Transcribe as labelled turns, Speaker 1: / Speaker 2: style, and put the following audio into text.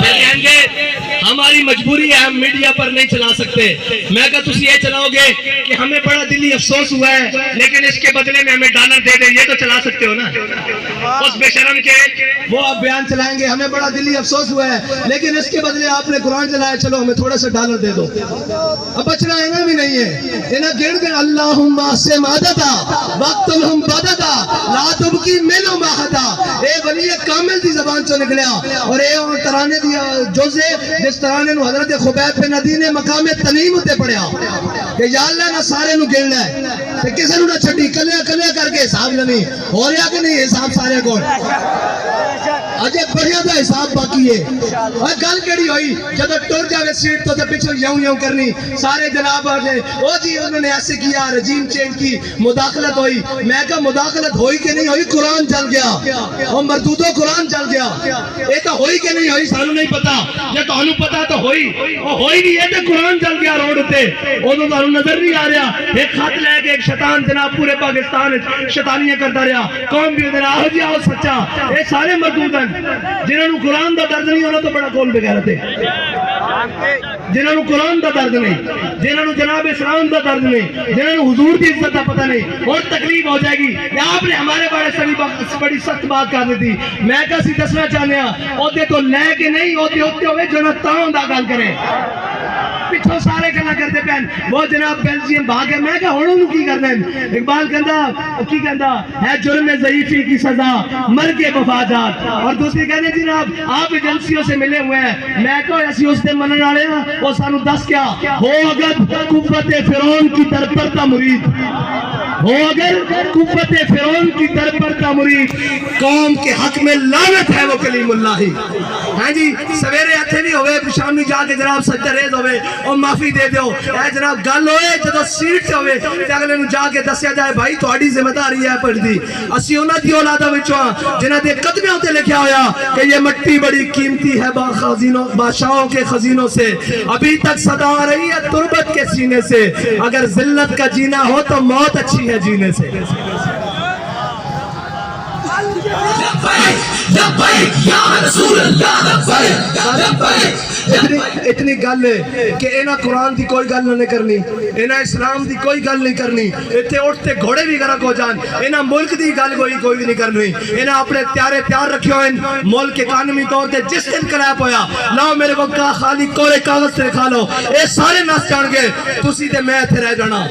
Speaker 1: کہیں گے ہماری مجبوری ہے، ہم میڈیا پر نہیں چلا سکتے. میں کہا تسی یہ چلاؤ گے کہ ہمیں بڑا دلی افسوس ہوا ہے لیکن اس کے بدلے میں ہمیں ڈالر دے دیں، یہ تو چلا سکتے ہو نا. اس بے شرم کے وہ آپ بیان چلائیں گے ہمیں بڑا دلی افسوس ہوا ہے لیکن اس کے بدلے آپ نے قرآن چلایا، چلو ہمیں تھوڑا سا ڈالر دے دو. اب بچنا اینا بھی نہیں ہے، اینا گڑ گئے اللہم آسم عددا وقتلہم بددا لا تبکی منہم احدا. اے ولی کامل دی زبان چو نکلیا اور اے اور ترانے دی جوزے جس ترانے نو حضرت خبیب بن عدی نے مقام تنیم ہوتے پڑھیا کہ یا اللہ نہ سارے نو گڑنا ہے کہ کسے نو نہ چھٹی کلیا کلیا کر کے حساب لنی ہو رہا کہ نہیں حساب سارے کو اجے بڑھیا دا حساب باقی ہے. اور گل کیڑی ہوئی جب ٹور جاوے سیٹ تو پیچھے یوں یوں کرنی سارے جناب او جی انہوں نے ایسے کیا رجیم چینج کی مداخلت ہوئی. میں کہا مداخلت ہوئی کہ نہیں ہوئی؟ قرآن جل گیا اور مردودو قرآن جل گیا. یہ تو ہوئی کہ نہیں ہوئی سانو نہیں پتا، جے تانوں پتا تو ہوئی او ہوئی نہیں ہے تے قرآن جل گیا روڈ تے. او تو تانوں نظر نہیں آ رہا. ایک خط لے کے ایک شیطان جناب پورے پاکستان وچ شیطانیاں کرتا رہا، قوم بھی ادھر آہو جی آؤ سچا. یہ سارے مردود ہیں جنہوں نے قرآن دا درد نہیں ہونا تو بڑا کون بغیرت ہے. جنہوں نے قرآن دا درد نہیں، جنہوں نے جناب اسلام دا درد نہیں، جنہوں نے حضور دی عزت دا پتہ نہیں، اور تکلیف ہو جائے گی. آپ نے ہمارے بارے بڑی سخت بات کر دی تھی. میں کہا دسنا چاہنے ہاں عہدے تو لے کے نہیں عہدے ہوئے جو نہ تاؤں دا گل کرے. پچھوں سارے گلا کرتے پہن وہ جناب بیلجیم بھاگے. میں کہا ہونوں کی کرنا ہے؟ اقبال کہندا ہے جرم ضعیفی کی سزا مر کے مفادات. اور دوسری کہنے جناب آپ ایجنسیوں سے ملے ہوئے ہیں. میں کہا ایسی اس سے منن والے ہیں وہ سانو دس کیا ہو اگر قوت فرعون کی در پر تا مرید ہو اگر قوت فرعون کی در پر تا مرید قوم کے حق میں لعنت ہے وہ کلیم اللہ ہی. ہاں جی سویرے ہتھے نہیں ہوئے شامی جا کے جناب سجدہ ریز ہوئے اور معافی دے دیو. اے جناب گل ہوئے جدو سیٹ ہوئے تے اگلے نو جا کے دسیا جائے بھائی تہاڈی ذمہ داری ہے پڑھ دی. اسی انہاں دی اولاداں وچوں جنہاں دے قدموں تے لکھیا ہویا کہ یہ مٹی بڑی قیمتی ہے بادشاہوں کے خزینوں سے ابھی تک صدا آ رہی ہے تربت کے سینے سے. اگر ذلت کا جینا ہو تو موت اچھی ہے جینے سے. اتنی گل ہے کہ اینا قرآن دی کوئی گل نہیں کرنی، اینا اسلام دی کوئی گل نہیں کرنی. اتنے اٹھتے گھوڑے بھی غرق ہو جان. اینا ملک دی گل کوئی نہیں کرنی. اینا اپنے تیار رکھے ہوئے ملک کے قانونی طور تے جس دن کریپ ہویا لاؤ میرے کو خالی کورے کاغذ سے لکھا لو. اے سارے نس جان گے تسی تے میں اتھے رہ جانا.